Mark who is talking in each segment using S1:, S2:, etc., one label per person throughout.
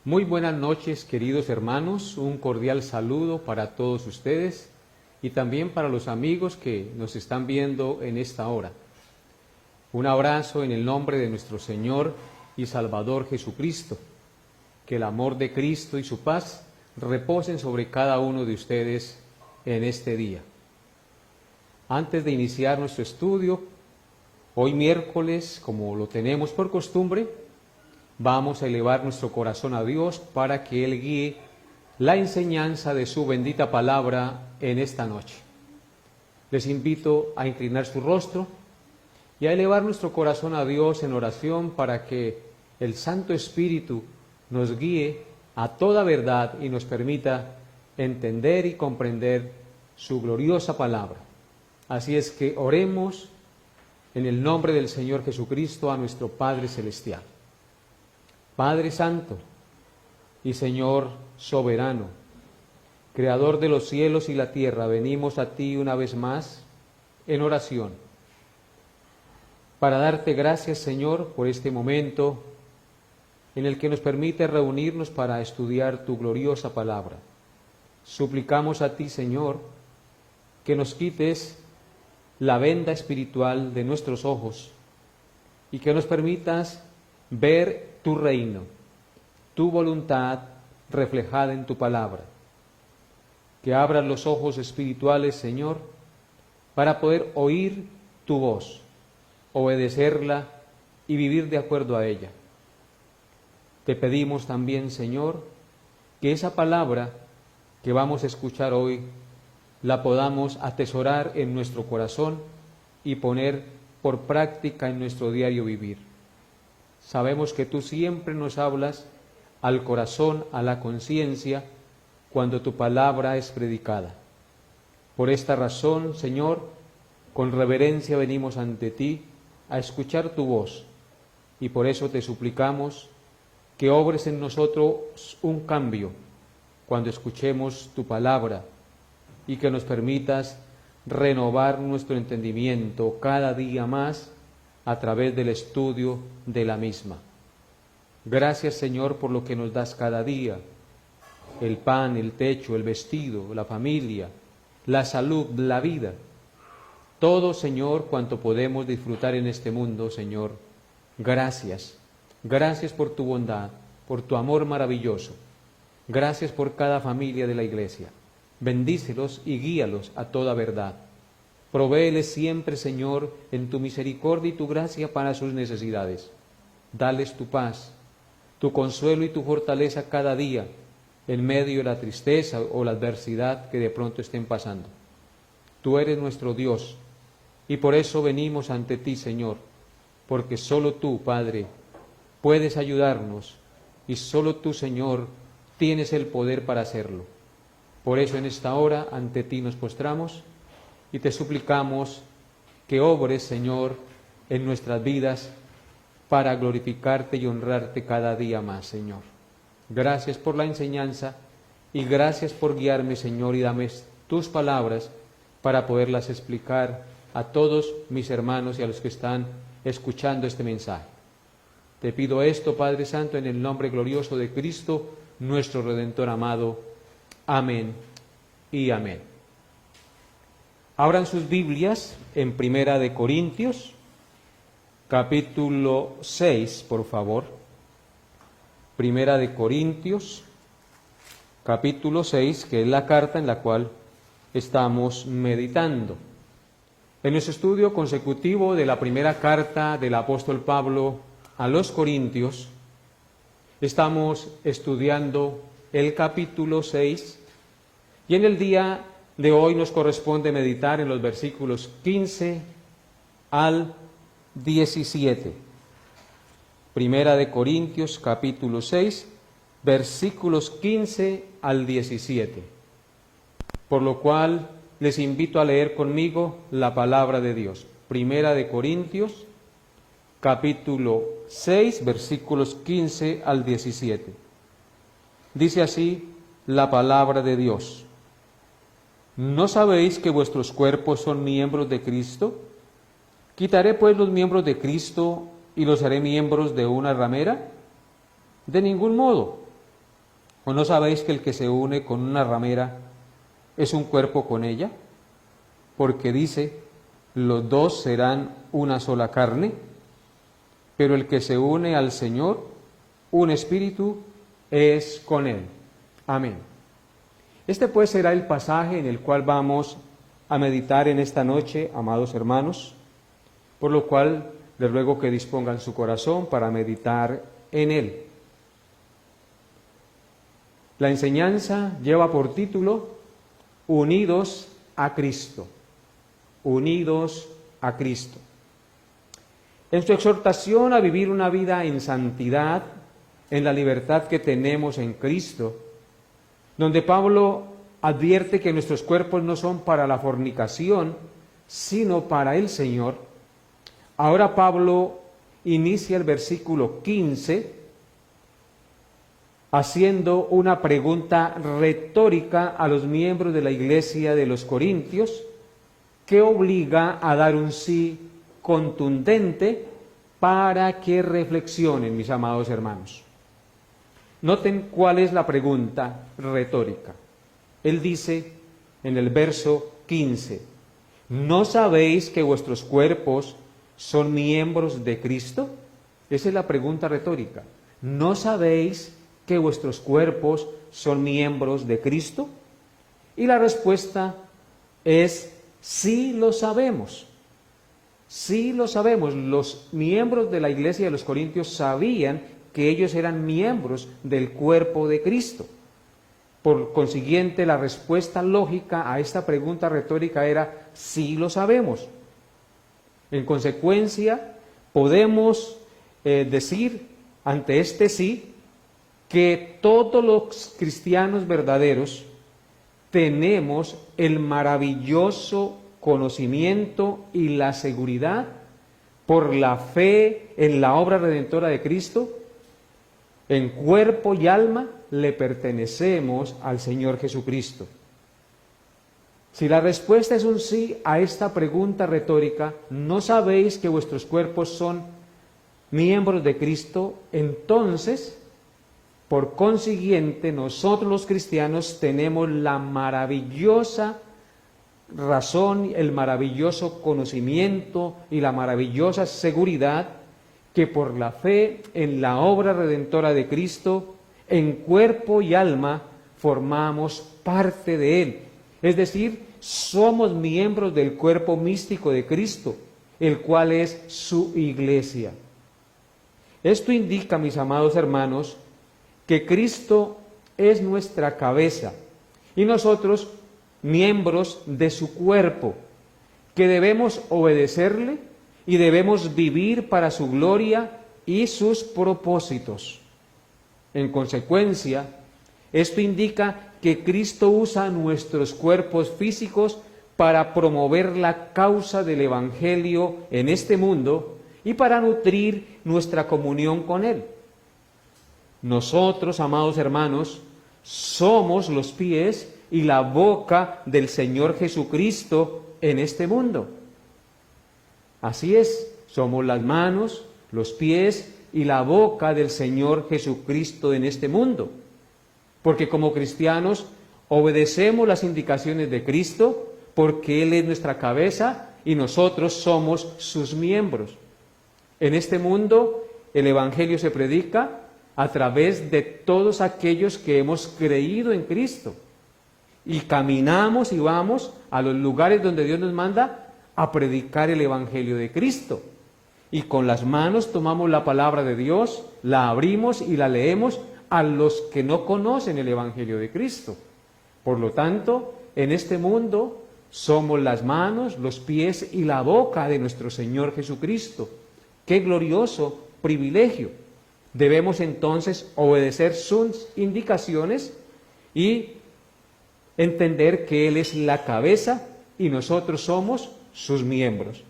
S1: Muy buenas noches, queridos hermanos, un cordial saludo para todos ustedes y también para los amigos que nos están viendo en esta hora. Un abrazo en el nombre de nuestro Señor y Salvador Jesucristo. Que el amor de Cristo y su paz reposen sobre cada uno de ustedes en este día. Antes de iniciar nuestro estudio, hoy miércoles, como lo tenemos por costumbre, vamos a elevar nuestro corazón a Dios para que Él guíe la enseñanza de su bendita palabra en esta noche. Les invito a inclinar su rostro y a elevar nuestro corazón a Dios en oración para que el Santo Espíritu nos guíe a toda verdad y nos permita entender y comprender su gloriosa palabra. Así es que oremos en el nombre del Señor Jesucristo a nuestro Padre Celestial. Padre Santo y Señor soberano, Creador de los cielos y la tierra, venimos a ti una vez más en oración para darte gracias, Señor, por este momento en el que nos permite reunirnos para estudiar tu gloriosa palabra. Suplicamos a ti, Señor, que nos quites la venda espiritual de nuestros ojos y que nos permitas ver tu reino, tu voluntad reflejada en tu palabra. Que abras los ojos espirituales, Señor, para poder oír tu voz, obedecerla y vivir de acuerdo a ella. Te pedimos también, Señor, que esa palabra que vamos a escuchar hoy la podamos atesorar en nuestro corazón y poner por práctica en nuestro diario vivir. Sabemos que tú siempre nos hablas al corazón, a la conciencia, cuando tu palabra es predicada. Por esta razón, Señor, con reverencia venimos ante ti a escuchar tu voz, y por eso te suplicamos que obres en nosotros un cambio cuando escuchemos tu palabra y que nos permitas renovar nuestro entendimiento cada día más a través del estudio de la misma. Gracias, Señor, por lo que nos das cada día, el pan, el techo, el vestido, la familia, la salud, la vida. Todo, Señor, cuanto podemos disfrutar en este mundo, Señor. Gracias. Gracias por tu bondad, por tu amor maravilloso. Gracias por cada familia de la Iglesia. Bendícelos y guíalos a toda verdad. Provéeles siempre, Señor, en tu misericordia y tu gracia para sus necesidades. Dales tu paz, tu consuelo y tu fortaleza cada día, en medio de la tristeza o la adversidad que de pronto estén pasando. Tú eres nuestro Dios, y por eso venimos ante ti, Señor, porque solo tú, Padre, puedes ayudarnos, y solo tú, Señor, tienes el poder para hacerlo. Por eso en esta hora ante ti nos postramos, y te suplicamos que obres, Señor, en nuestras vidas para glorificarte y honrarte cada día más, Señor. Gracias por la enseñanza y gracias por guiarme, Señor, y dame tus palabras para poderlas explicar a todos mis hermanos y a los que están escuchando este mensaje. Te pido esto, Padre Santo, en el nombre glorioso de Cristo, nuestro Redentor amado. Amén y amén. Abran sus Biblias en Primera de Corintios, capítulo 6, por favor. Primera de Corintios, capítulo 6, que es la carta en la cual estamos meditando. En nuestro estudio consecutivo de la primera carta del apóstol Pablo a los Corintios, estamos estudiando el capítulo 6 y en el día de hoy nos corresponde meditar en los versículos 15 al 17. Primera de Corintios, capítulo 6, versículos 15 al 17. Por lo cual les invito a leer conmigo la palabra de Dios. Primera de Corintios, capítulo 6, versículos 15 al 17. Dice así la palabra de Dios. ¿No sabéis que vuestros cuerpos son miembros de Cristo? ¿Quitaré pues los miembros de Cristo y los haré miembros de una ramera? De ningún modo. ¿O no sabéis que el que se une con una ramera es un cuerpo con ella? Porque dice, los dos serán una sola carne, pero el que se une al Señor, un espíritu es con Él. Amén. Este pues será el pasaje en el cual vamos a meditar en esta noche, amados hermanos, por lo cual les ruego que dispongan su corazón para meditar en él. La enseñanza lleva por título Unidos a Cristo. Unidos a Cristo. En su exhortación a vivir una vida en santidad, en la libertad que tenemos en Cristo, donde Pablo advierte que nuestros cuerpos no son para la fornicación, sino para el Señor, ahora Pablo inicia el versículo 15 haciendo una pregunta retórica a los miembros de la iglesia de los Corintios, que obliga a dar un sí contundente para que reflexionen, mis amados hermanos. Noten cuál es la pregunta retórica. Él dice en el verso 15, ¿no sabéis que vuestros cuerpos son miembros de Cristo? Esa es la pregunta retórica. ¿No sabéis que vuestros cuerpos son miembros de Cristo? Y la respuesta es, sí lo sabemos. Sí lo sabemos. Los miembros de la iglesia de los Corintios sabían que ellos eran miembros del cuerpo de Cristo. Por consiguiente, la respuesta lógica a esta pregunta retórica era, sí lo sabemos. En consecuencia, podemos decir ante este sí, que todos los cristianos verdaderos tenemos el maravilloso conocimiento y la seguridad por la fe en la obra redentora de Cristo. En cuerpo y alma le pertenecemos al Señor Jesucristo. Si la respuesta es un sí a esta pregunta retórica, ¿no sabéis que vuestros cuerpos son miembros de Cristo? Entonces, por consiguiente, nosotros los cristianos tenemos la maravillosa razón, el maravilloso conocimiento y la maravillosa seguridad que por la fe en la obra redentora de Cristo, en cuerpo y alma, formamos parte de Él. Es decir, somos miembros del cuerpo místico de Cristo, el cual es su iglesia. Esto indica, mis amados hermanos, que Cristo es nuestra cabeza y nosotros miembros de su cuerpo, que debemos obedecerle y debemos vivir para su gloria y sus propósitos. En consecuencia, esto indica que Cristo usa nuestros cuerpos físicos para promover la causa del Evangelio en este mundo y para nutrir nuestra comunión con Él. Nosotros, amados hermanos, somos los pies y la boca del Señor Jesucristo en este mundo. Así es, somos las manos, los pies y la boca del Señor Jesucristo en este mundo. Porque como cristianos obedecemos las indicaciones de Cristo, porque Él es nuestra cabeza y nosotros somos sus miembros. En este mundo el Evangelio se predica a través de todos aquellos que hemos creído en Cristo. Y caminamos y vamos a los lugares donde Dios nos manda a predicar el Evangelio de Cristo. Y con las manos tomamos la palabra de Dios, la abrimos y la leemos a los que no conocen el Evangelio de Cristo. Por lo tanto, en este mundo somos las manos, los pies y la boca de nuestro Señor Jesucristo. ¡Qué glorioso privilegio! Debemos entonces obedecer sus indicaciones y entender que Él es la cabeza y nosotros somos sus miembros.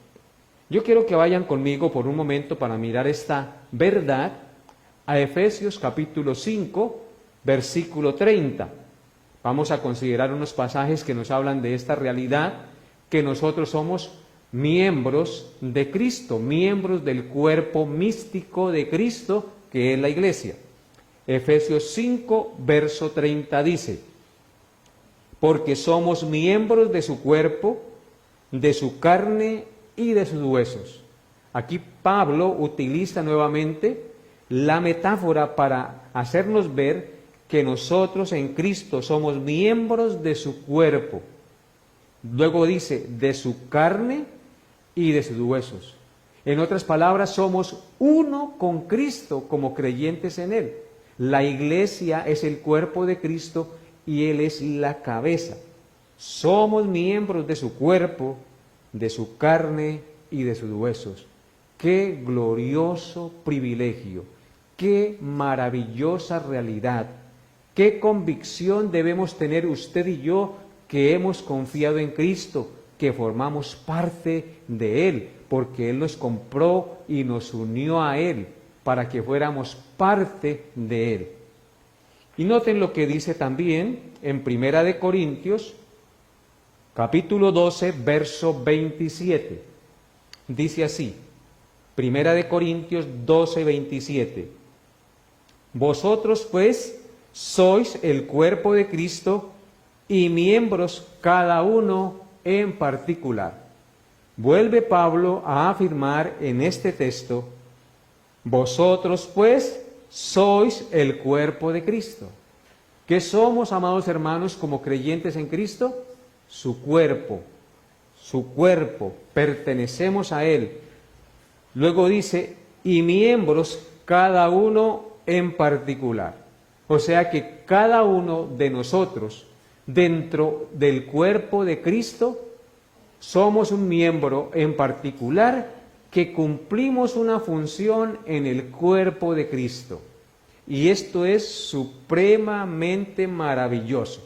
S1: Yo quiero que vayan conmigo por un momento para mirar esta verdad a Efesios capítulo 5, versículo 30. Vamos a considerar unos pasajes que nos hablan de esta realidad, que nosotros somos miembros de Cristo, miembros del cuerpo místico de Cristo, que es la iglesia. Efesios 5, verso 30 dice: porque somos miembros de su cuerpo, de su carne y de sus huesos. Aquí Pablo utiliza nuevamente la metáfora para hacernos ver que nosotros en Cristo somos miembros de su cuerpo. Luego dice, de su carne y de sus huesos. En otras palabras, somos uno con Cristo como creyentes en Él. La iglesia es el cuerpo de Cristo y Él es la cabeza. Somos miembros de su cuerpo, de su carne y de sus huesos. ¡Qué glorioso privilegio! ¡Qué maravillosa realidad! ¡Qué convicción debemos tener usted y yo que hemos confiado en Cristo, que formamos parte de Él, porque Él nos compró y nos unió a Él para que fuéramos parte de Él? Y noten lo que dice también en Primera de Corintios, capítulo 12, verso 27. Dice así, Primera de Corintios 12, 27. Vosotros pues sois el cuerpo de Cristo y miembros cada uno en particular. Vuelve Pablo a afirmar en este texto, vosotros pues sois el cuerpo de Cristo. ¿Qué somos, amados hermanos, como creyentes en Cristo? Su cuerpo, pertenecemos a Él. Luego dice, y miembros cada uno en particular. O sea que cada uno de nosotros, dentro del cuerpo de Cristo, somos un miembro en particular que cumplimos una función en el cuerpo de Cristo. Y esto es supremamente maravilloso.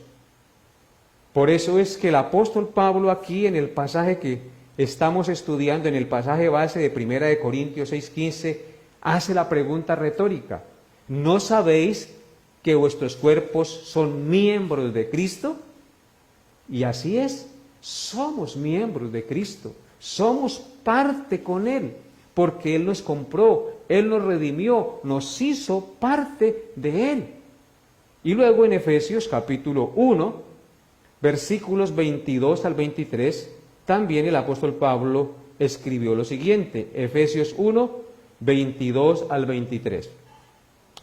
S1: Por eso es que el apóstol Pablo aquí en el pasaje que estamos estudiando, en el pasaje base de 1 de Corintios 6:15, hace la pregunta retórica: ¿no sabéis que vuestros cuerpos son miembros de Cristo? Y así es, somos miembros de Cristo, somos parte con Él, porque Él nos compró, Él nos redimió, nos hizo parte de Él. Y luego en Efesios capítulo 1, versículos 22 al 23, también el apóstol Pablo escribió lo siguiente, Efesios 1, 22 al 23.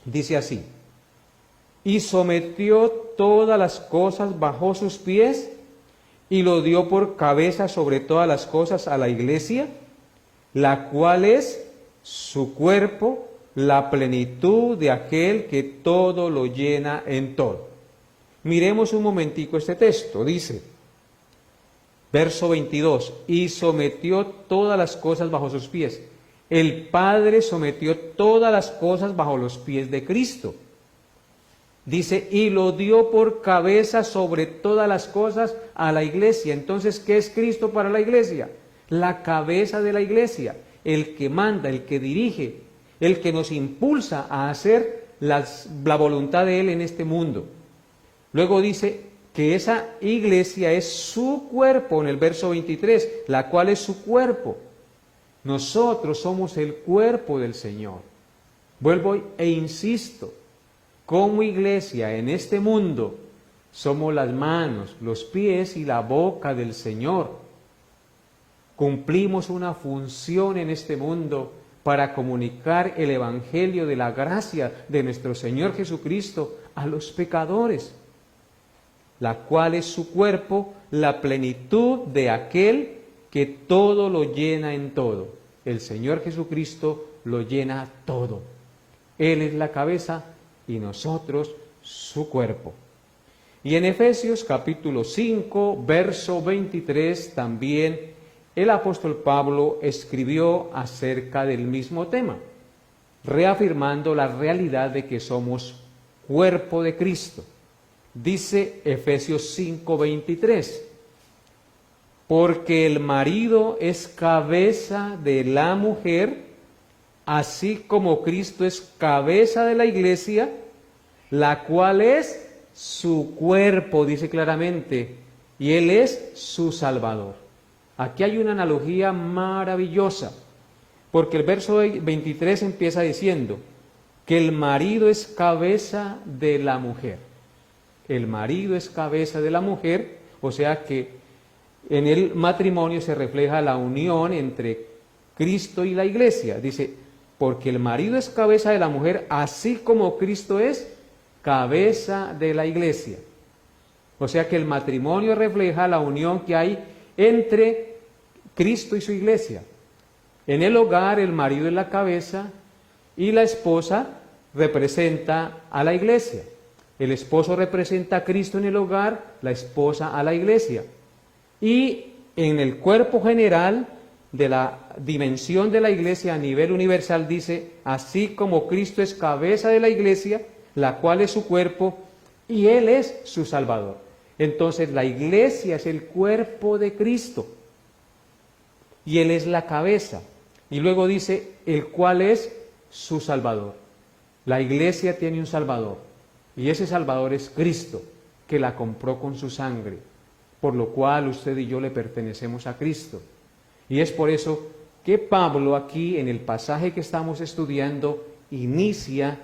S1: Dice así: y sometió todas las cosas bajo sus pies, y lo dio por cabeza sobre todas las cosas a la iglesia, la cual es su cuerpo, la plenitud de aquel que todo lo llena en todo. Miremos un momentico este texto, dice, verso 22, y sometió todas las cosas bajo sus pies. El Padre sometió todas las cosas bajo los pies de Cristo. Dice, y lo dio por cabeza sobre todas las cosas a la iglesia. Entonces, ¿qué es Cristo para la iglesia? La cabeza de la iglesia, el que manda, el que dirige, el que nos impulsa a hacer la voluntad de Él en este mundo. Luego dice que esa iglesia es su cuerpo, en el verso 23, la cual es su cuerpo. Nosotros somos el cuerpo del Señor. Vuelvo e insisto, como iglesia en este mundo, somos las manos, los pies y la boca del Señor. Cumplimos una función en este mundo para comunicar el evangelio de la gracia de nuestro Señor Jesucristo a los pecadores, la cual es su cuerpo, la plenitud de aquel que todo lo llena en todo. El Señor Jesucristo lo llena todo. Él es la cabeza y nosotros su cuerpo. Y en Efesios capítulo 5, verso 23, también el apóstol Pablo escribió acerca del mismo tema, reafirmando la realidad de que somos cuerpo de Cristo. Dice Efesios 5, 23, porque el marido es cabeza de la mujer, así como Cristo es cabeza de la iglesia, la cual es su cuerpo, dice claramente, y Él es su Salvador. Aquí hay una analogía maravillosa, porque el verso 23 empieza diciendo, que el marido es cabeza de la mujer. El marido es cabeza de la mujer, o sea que en el matrimonio se refleja la unión entre Cristo y la iglesia. Dice, porque el marido es cabeza de la mujer, así como Cristo es cabeza de la iglesia. O sea que el matrimonio refleja la unión que hay entre Cristo y su iglesia. En el hogar el marido es la cabeza y la esposa representa a la iglesia. El esposo representa a Cristo en el hogar, la esposa a la iglesia. Y en el cuerpo general de la dimensión de la iglesia a nivel universal dice, así como Cristo es cabeza de la iglesia, la cual es su cuerpo, y Él es su Salvador. Entonces la iglesia es el cuerpo de Cristo, y Él es la cabeza. Y luego dice, el cual es su Salvador. La iglesia tiene un Salvador, y ese Salvador es Cristo, que la compró con su sangre, por lo cual usted y yo le pertenecemos a Cristo. Y es por eso que Pablo aquí, en el pasaje que estamos estudiando, inicia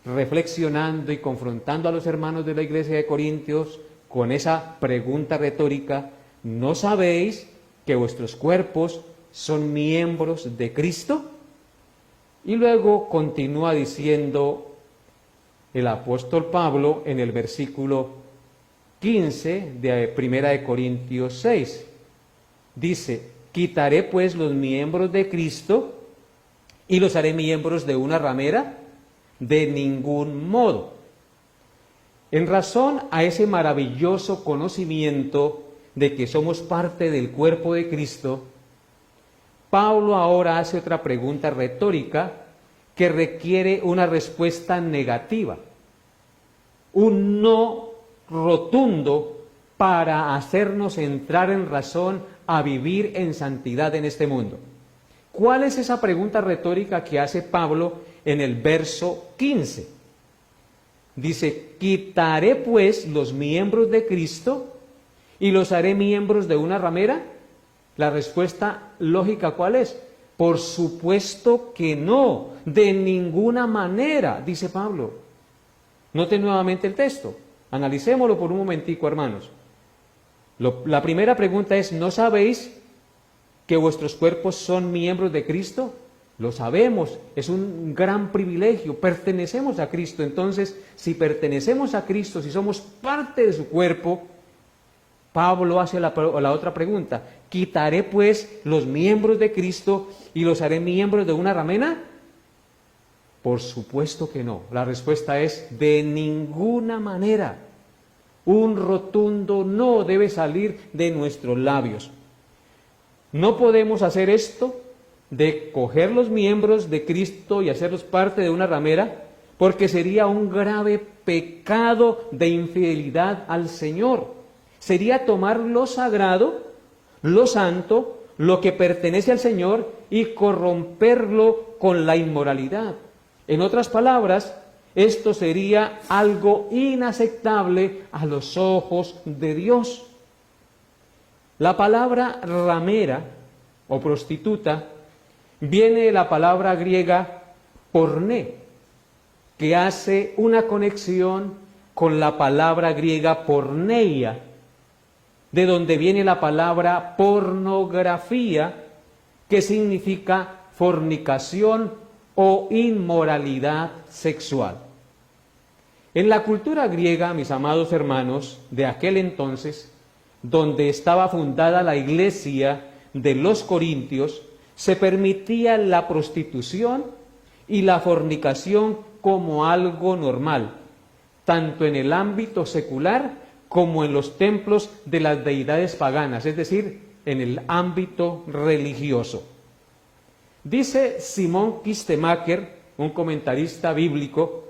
S1: reflexionando y confrontando a los hermanos de la iglesia de Corintios con esa pregunta retórica, ¿no sabéis que vuestros cuerpos son miembros de Cristo? Y luego continúa diciendo el apóstol Pablo en el versículo 15 de 1 Corintios 6. Dice, ¿quitaré pues los miembros de Cristo y los haré miembros de una ramera? De ningún modo. En razón a ese maravilloso conocimiento de que somos parte del cuerpo de Cristo, Pablo ahora hace otra pregunta retórica que requiere una respuesta negativa, un no rotundo para hacernos entrar en razón a vivir en santidad en este mundo. ¿Cuál es esa pregunta retórica que hace Pablo en el verso 15? Dice, ¿quitaré pues los miembros de Cristo y los haré miembros de una ramera? La respuesta lógica, ¿cuál es? Por supuesto que no, de ninguna manera, dice Pablo. Noten nuevamente el texto, analicémoslo por un momentico, hermanos. La primera pregunta es, ¿no sabéis que vuestros cuerpos son miembros de Cristo? Lo sabemos, es un gran privilegio, pertenecemos a Cristo. Entonces, si pertenecemos a Cristo, si somos parte de su cuerpo, Pablo hace la otra pregunta, ¿quitaré pues los miembros de Cristo y los haré miembros de una ramera? Por supuesto que no. La respuesta es de ninguna manera. Un rotundo no debe salir de nuestros labios. No podemos hacer esto de coger los miembros de Cristo y hacerlos parte de una ramera, porque sería un grave pecado de infidelidad al Señor. Sería tomar lo sagrado, lo santo, lo que pertenece al Señor y corromperlo con la inmoralidad. En otras palabras, esto sería algo inaceptable a los ojos de Dios. La palabra ramera o prostituta viene de la palabra griega porné, que hace una conexión con la palabra griega porneia, de donde viene la palabra pornografía, que significa fornicación o inmoralidad sexual. En la cultura griega, mis amados hermanos, de aquel entonces, donde estaba fundada la iglesia de los Corintios, se permitía la prostitución y la fornicación como algo normal, tanto en el ámbito secular como en los templos de las deidades paganas, es decir, en el ámbito religioso. Dice Simón Kistemaker, un comentarista bíblico,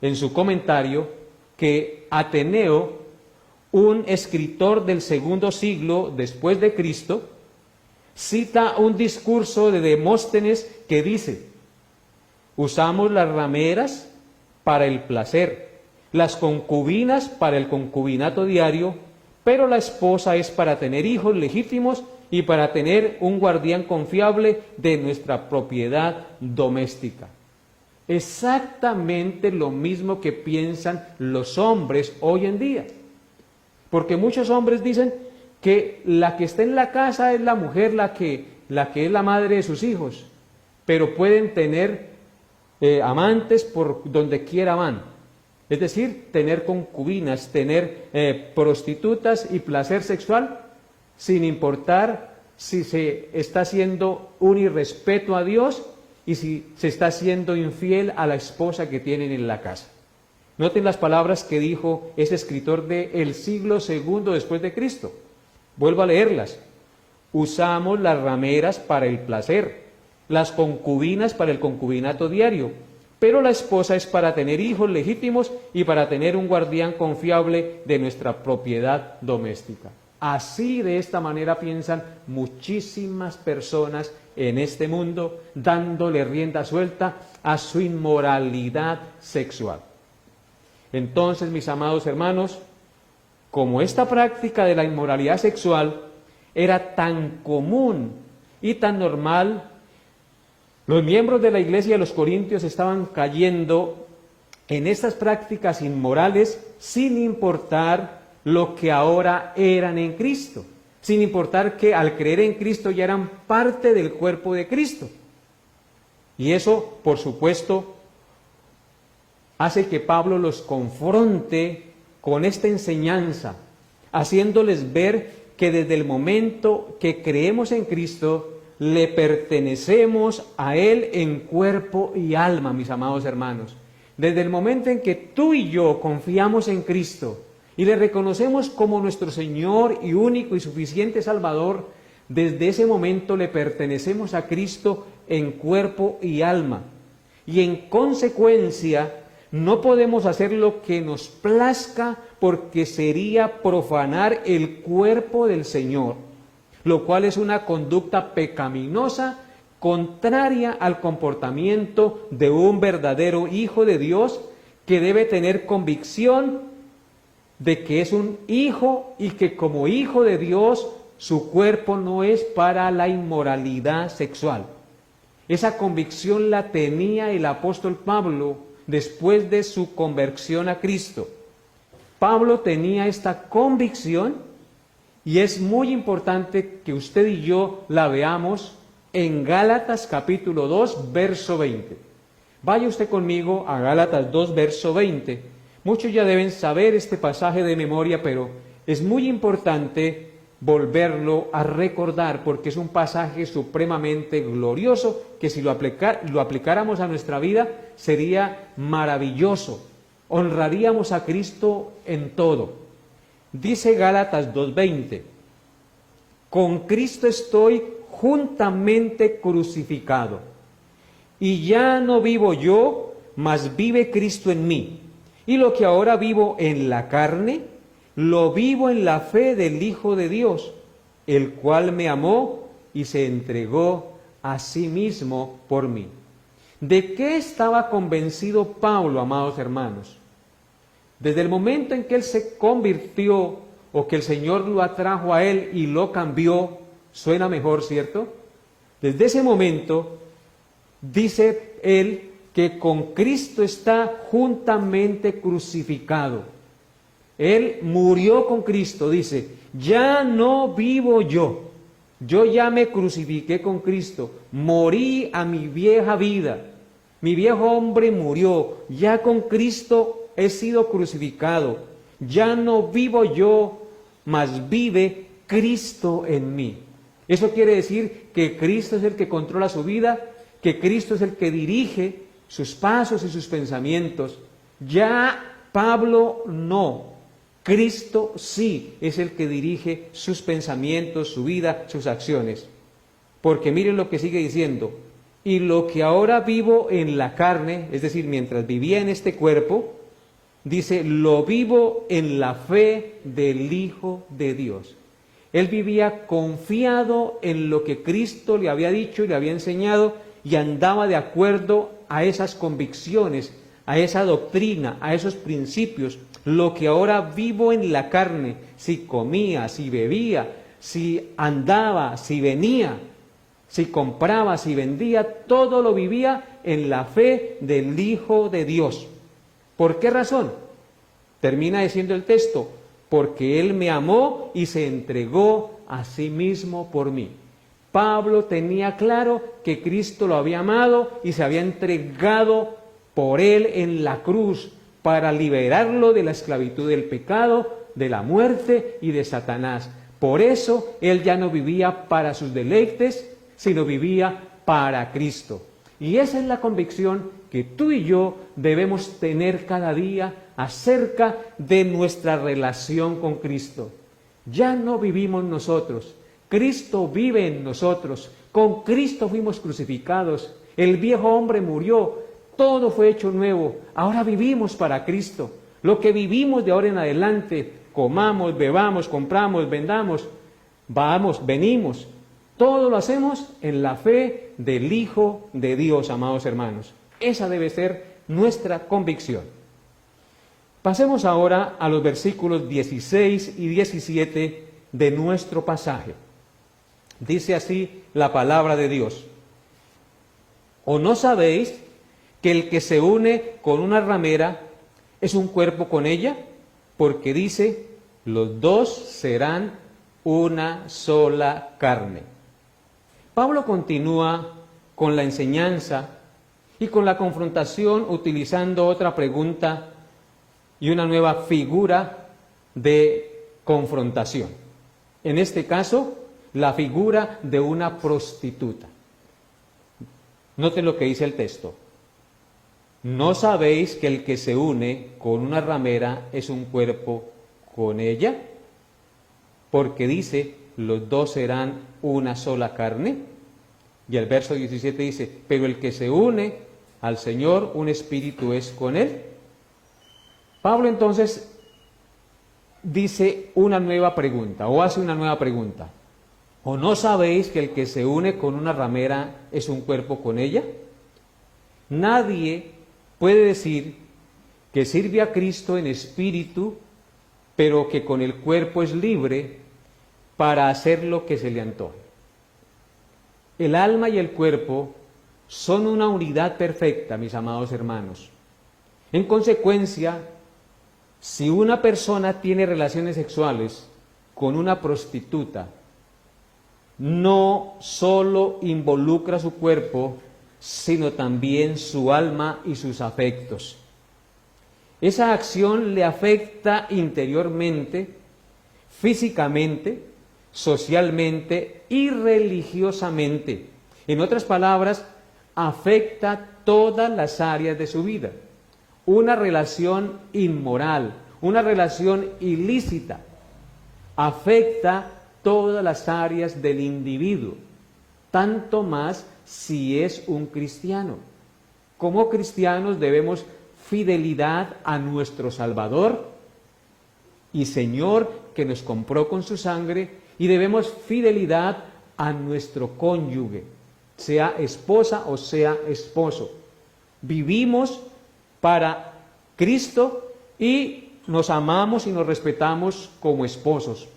S1: en su comentario, que Ateneo, un escritor del segundo siglo después de Cristo, cita un discurso de Demóstenes que dice: usamos las rameras para el placer, las concubinas para el concubinato diario, pero la esposa es para tener hijos legítimos y para tener un guardián confiable de nuestra propiedad doméstica. exactamente lo mismo que piensan los hombres hoy en día. Porque muchos hombres dicen que la que está en la casa es la mujer, la que es la madre de sus hijos, pero pueden tener amantes por donde quiera van. Es decir, tener concubinas, tener prostitutas y placer sexual, sin importar si se está haciendo un irrespeto a Dios y si se está siendo infiel a la esposa que tienen en la casa. Noten las palabras que dijo ese escritor del siglo II después de Cristo. Vuelvo a leerlas. Usamos las rameras para el placer, las concubinas para el concubinato diario, pero la esposa es para tener hijos legítimos y para tener un guardián confiable de nuestra propiedad doméstica. Así, de esta manera, piensan muchísimas personas en este mundo, dándole rienda suelta a su inmoralidad sexual. Entonces, mis amados hermanos, como esta práctica de la inmoralidad sexual era tan común y tan normal, los miembros de la iglesia de los Corintios estaban cayendo en estas prácticas inmorales sin importar lo que ahora eran en Cristo, sin importar que al creer en Cristo ya eran parte del cuerpo de Cristo. Y eso, por supuesto, hace que Pablo los confronte con esta enseñanza, haciéndoles ver que desde el momento que creemos en Cristo, le pertenecemos a Él en cuerpo y alma, mis amados hermanos. Desde el momento en que tú y yo confiamos en Cristo y le reconocemos como nuestro Señor y único y suficiente Salvador, desde ese momento le pertenecemos a Cristo en cuerpo y alma. Y en consecuencia, no podemos hacer lo que nos plazca porque sería profanar el cuerpo del Señor, lo cual es una conducta pecaminosa, contraria al comportamiento de un verdadero hijo de Dios que debe tener convicción de que es un hijo y que como hijo de Dios su cuerpo no es para la inmoralidad sexual. Esa convicción la tenía el apóstol Pablo después de su conversión a Cristo. Pablo tenía esta convicción y es muy importante que usted y yo la veamos en Gálatas capítulo 2, verso 20. Vaya usted conmigo a Gálatas 2, verso 20. Muchos ya deben saber este pasaje de memoria, pero es muy importante volverlo a recordar porque es un pasaje supremamente glorioso que si lo aplicáramos a nuestra vida sería maravilloso. Honraríamos a Cristo en todo. Dice Gálatas 2:20, con Cristo estoy juntamente crucificado, y ya no vivo yo, mas vive Cristo en mí. Y lo que ahora vivo en la carne, lo vivo en la fe del Hijo de Dios, el cual me amó y se entregó a sí mismo por mí. ¿De qué estaba convencido Pablo, amados hermanos? Desde el momento en que él se convirtió o que el Señor lo atrajo a él y lo cambió, suena mejor, ¿cierto? Desde ese momento, dice él que con Cristo está juntamente crucificado. Él murió con Cristo, dice, ya no vivo yo, yo ya me crucifiqué con Cristo, morí a mi vieja vida, mi viejo hombre murió, ya con Cristo he sido crucificado, ya no vivo yo, mas vive Cristo en mí. Eso quiere decir que Cristo es el que controla su vida, que Cristo es el que dirige sus pasos y sus pensamientos. Ya Pablo no, Cristo sí es el que dirige sus pensamientos, su vida, sus acciones. Porque miren lo que sigue diciendo, y lo que ahora vivo en la carne, es decir, mientras vivía en este cuerpo, dice, lo vivo en la fe del Hijo de Dios. Él vivía confiado en lo que Cristo le había dicho y le había enseñado y andaba de acuerdo a esas convicciones, a esa doctrina, a esos principios. Lo que ahora vivo en la carne, si comía, si bebía, si andaba, si venía, si compraba, si vendía, todo lo vivía en la fe del Hijo de Dios. ¿Por qué razón? Termina diciendo el texto, porque Él me amó y se entregó a sí mismo por mí. Pablo tenía claro que Cristo lo había amado y se había entregado por Él en la cruz para liberarlo de la esclavitud del pecado, de la muerte y de Satanás. Por eso Él ya no vivía para sus deleites, sino vivía para Cristo. Y esa es la convicción que tú y yo debemos tener cada día acerca de nuestra relación con Cristo. Ya no vivimos nosotros, Cristo vive en nosotros, con Cristo fuimos crucificados, el viejo hombre murió, todo fue hecho nuevo, ahora vivimos para Cristo. Lo que vivimos de ahora en adelante, comamos, bebamos, compramos, vendamos, vamos, venimos, todo lo hacemos en la fe del Hijo de Dios, amados hermanos. Esa debe ser nuestra convicción. Pasemos ahora a los versículos 16 y 17 de nuestro pasaje. Dice así la palabra de Dios. ¿O no sabéis que el que se une con una ramera es un cuerpo con ella? Porque dice, los dos serán una sola carne. Pablo continúa con la enseñanza y con la confrontación utilizando otra pregunta y una nueva figura de confrontación. En este caso, la figura de una prostituta. Noten lo que dice el texto. ¿No sabéis que el que se une con una ramera es un cuerpo con ella? Porque dice, los dos serán una sola carne. Y el verso 17 dice, pero el que se une al Señor, un espíritu es con él. Pablo entonces dice una nueva pregunta, o hace una nueva pregunta. ¿O no sabéis que el que se une con una ramera es un cuerpo con ella? Nadie puede decir que sirve a Cristo en espíritu, pero que con el cuerpo es libre para hacer lo que se le antoje. El alma y el cuerpo son una unidad perfecta, mis amados hermanos. En consecuencia, si una persona tiene relaciones sexuales con una prostituta, no solo involucra su cuerpo, sino también su alma y sus afectos. Esa acción le afecta interiormente, físicamente, socialmente y religiosamente. En otras palabras, afecta todas las áreas de su vida. Una relación inmoral, una relación ilícita, afecta todas las áreas del individuo, tanto más si es un cristiano. Como cristianos debemos fidelidad a nuestro Salvador y Señor que nos compró con su sangre, y debemos fidelidad a nuestro cónyuge, sea esposa o sea esposo. Vivimos para Cristo y nos amamos y nos respetamos como esposos.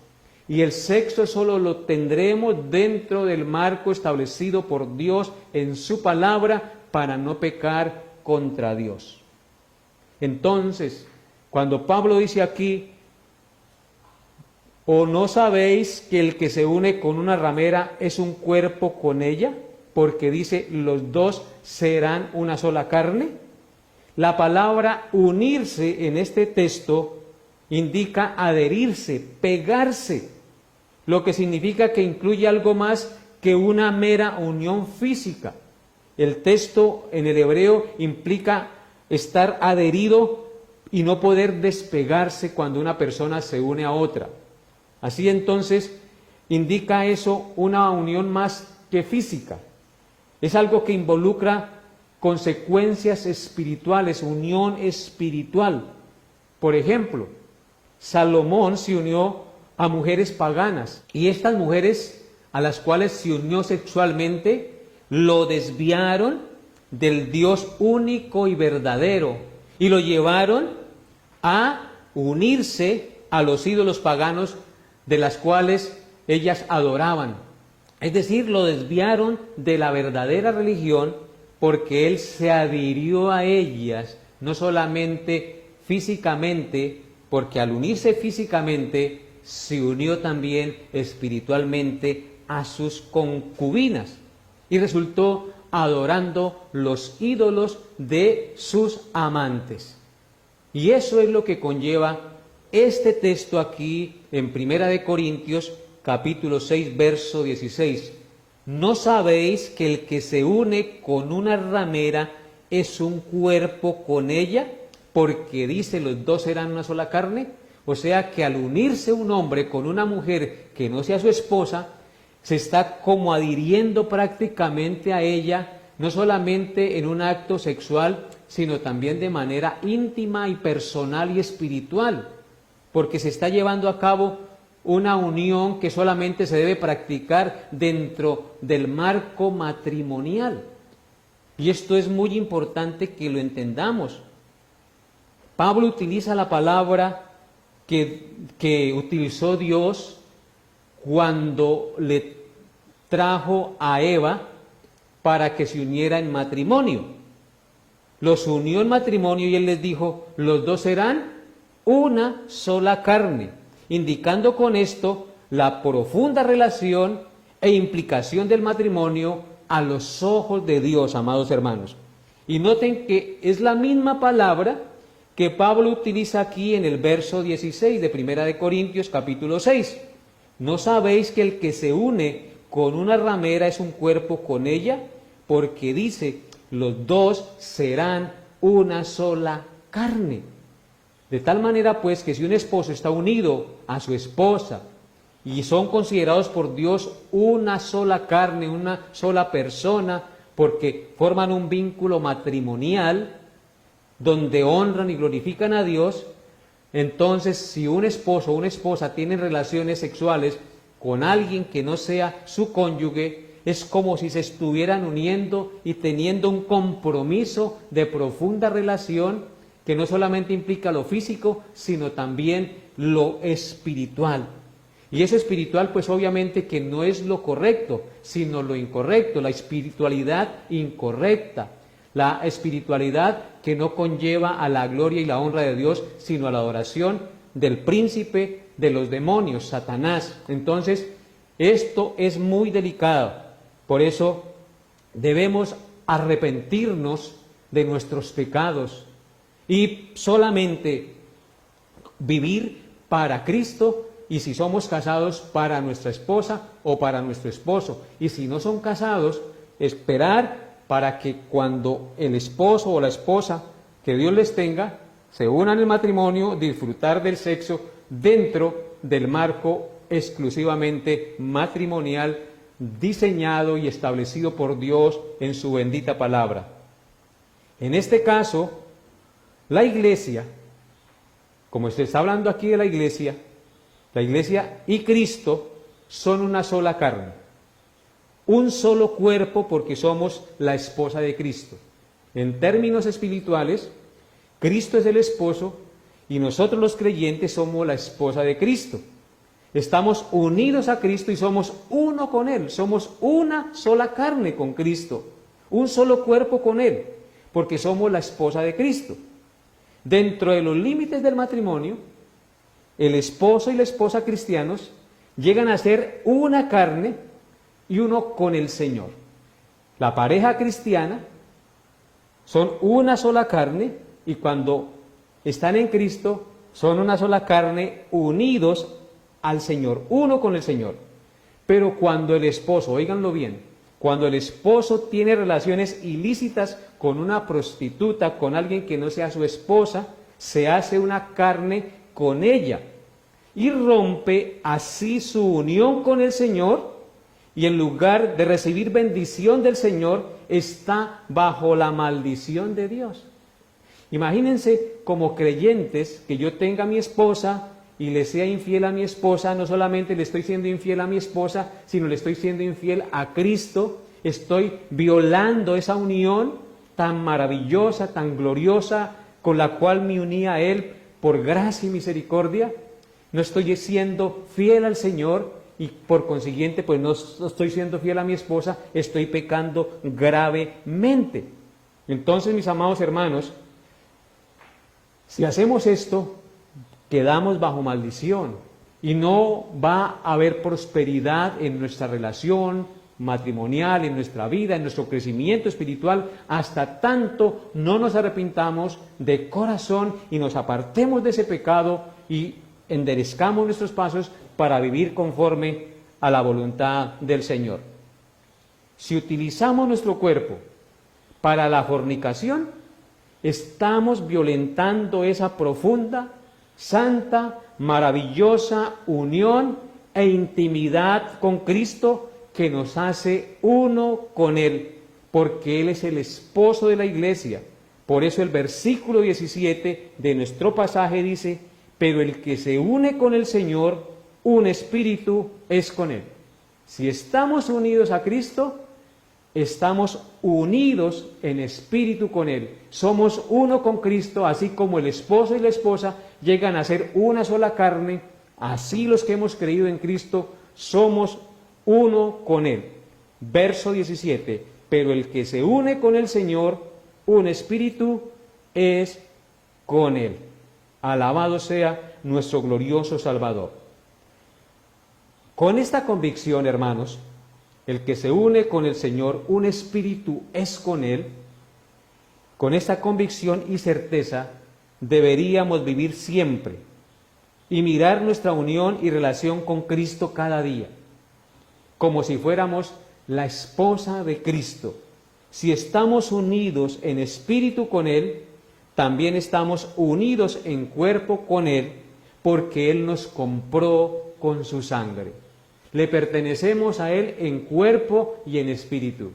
S1: Y el sexo solo lo tendremos dentro del marco establecido por Dios en su palabra para no pecar contra Dios. Entonces, cuando Pablo dice aquí, ¿o no sabéis que el que se une con una ramera es un cuerpo con ella? Porque dice, los dos serán una sola carne. La palabra unirse en este texto indica adherirse, pegarse, lo que significa que incluye algo más que una mera unión física. El texto en el hebreo implica estar adherido y no poder despegarse cuando una persona se une a otra. Así entonces, indica eso una unión más que física. Es algo que involucra consecuencias espirituales, unión espiritual. Por ejemplo, Salomón se unió a mujeres paganas y estas mujeres a las cuales se unió sexualmente lo desviaron del Dios único y verdadero y lo llevaron a unirse a los ídolos paganos de las cuales ellas adoraban. Es decir, lo desviaron de la verdadera religión porque él se adhirió a ellas, no solamente físicamente, porque al unirse físicamente se unió también espiritualmente a sus concubinas y resultó adorando los ídolos de sus amantes. Y eso es lo que conlleva este texto aquí en Primera de Corintios, capítulo 6, verso 16. ¿No sabéis que el que se une con una ramera es un cuerpo con ella? Porque dice, los dos serán una sola carne. O sea que al unirse un hombre con una mujer que no sea su esposa, se está como adhiriendo prácticamente a ella, no solamente en un acto sexual, sino también de manera íntima y personal y espiritual, porque se está llevando a cabo una unión que solamente se debe practicar dentro del marco matrimonial. Y esto es muy importante que lo entendamos. Pablo utiliza la palabra que utilizó Dios cuando le trajo a Eva para que se uniera en matrimonio. Los unió en matrimonio y él les dijo, los dos serán una sola carne, indicando con esto la profunda relación e implicación del matrimonio a los ojos de Dios, amados hermanos. Y noten que es la misma palabra que Pablo utiliza aquí en el verso 16 de Primera de Corintios capítulo 6. ¿No sabéis que el que se une con una ramera es un cuerpo con ella? Porque dice, los dos serán una sola carne. De tal manera pues que si un esposo está unido a su esposa y son considerados por Dios una sola carne, una sola persona, porque forman un vínculo matrimonial donde honran y glorifican a Dios, entonces si un esposo o una esposa tienen relaciones sexuales con alguien que no sea su cónyuge, es como si se estuvieran uniendo y teniendo un compromiso de profunda relación que no solamente implica lo físico, sino también lo espiritual. Y eso espiritual, pues obviamente que no es lo correcto, sino lo incorrecto, la espiritualidad incorrecta, la espiritualidad que no conlleva a la gloria y la honra de Dios, sino a la adoración del príncipe de los demonios, Satanás. Entonces, esto es muy delicado. Por eso debemos arrepentirnos de nuestros pecados y solamente vivir para Cristo, y si somos casados, para nuestra esposa o para nuestro esposo. Y si no son casados, esperar para que cuando el esposo o la esposa que Dios les tenga se unan en el matrimonio, disfrutar del sexo dentro del marco exclusivamente matrimonial diseñado y establecido por Dios en su bendita palabra. En este caso, la iglesia, como se está hablando aquí de la iglesia y Cristo son una sola carne, un solo cuerpo, porque somos la esposa de Cristo. En términos espirituales, Cristo es el esposo y nosotros los creyentes somos la esposa de Cristo. Estamos unidos a Cristo y somos uno con Él, somos una sola carne con Cristo, un solo cuerpo con Él, porque somos la esposa de Cristo. Dentro de los límites del matrimonio, el esposo y la esposa cristianos llegan a ser una carne y uno con el Señor. La pareja cristiana son una sola carne y cuando están en Cristo son una sola carne unidos al Señor, uno con el Señor. Pero cuando el esposo, óiganlo bien, cuando el esposo tiene relaciones ilícitas con una prostituta, con alguien que no sea su esposa, se hace una carne con ella y rompe así su unión con el Señor, y en lugar de recibir bendición del Señor, está bajo la maldición de Dios. Imagínense como creyentes que yo tenga a mi esposa y le sea infiel a mi esposa. No solamente le estoy siendo infiel a mi esposa, sino le estoy siendo infiel a Cristo. Estoy violando esa unión tan maravillosa, tan gloriosa, con la cual me uní a Él por gracia y misericordia. No estoy siendo fiel al Señor y por consiguiente pues no estoy siendo fiel a mi esposa, estoy pecando gravemente. Entonces, mis amados hermanos, si hacemos esto, quedamos bajo maldición y no va a haber prosperidad en nuestra relación matrimonial, en nuestra vida, en nuestro crecimiento espiritual, hasta tanto no nos arrepintamos de corazón y nos apartemos de ese pecado y enderezcamos nuestros pasos para vivir conforme a la voluntad del Señor. Si utilizamos nuestro cuerpo para la fornicación, estamos violentando esa profunda, santa, maravillosa unión e intimidad con Cristo que nos hace uno con Él, porque Él es el esposo de la iglesia. Por eso el versículo 17 de nuestro pasaje dice: pero el que se une con el Señor, un espíritu es con Él. Si estamos unidos a Cristo, estamos unidos en espíritu con Él. Somos uno con Cristo, así como el esposo y la esposa llegan a ser una sola carne. Así los que hemos creído en Cristo somos uno con Él. Verso 17, pero el que se une con el Señor, un espíritu es con Él. Alabado sea nuestro glorioso Salvador. Con esta convicción, hermanos, el que se une con el Señor, un espíritu es con Él. Con esta convicción y certeza deberíamos vivir siempre y mirar nuestra unión y relación con Cristo cada día, como si fuéramos la esposa de Cristo. Si estamos unidos en espíritu con Él, también estamos unidos en cuerpo con Él, porque Él nos compró con su sangre. Le pertenecemos a Él en cuerpo y en espíritu.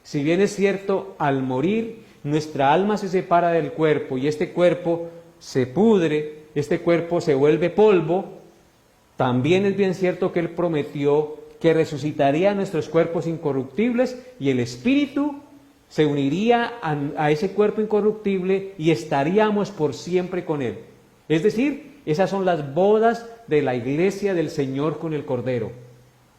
S1: Si bien es cierto, al morir, nuestra alma se separa del cuerpo y este cuerpo se pudre, este cuerpo se vuelve polvo, también es bien cierto que Él prometió que resucitaría nuestros cuerpos incorruptibles y el espíritu se uniría a ese cuerpo incorruptible y estaríamos por siempre con Él. Es decir, esas son las bodas de la iglesia del Señor con el Cordero.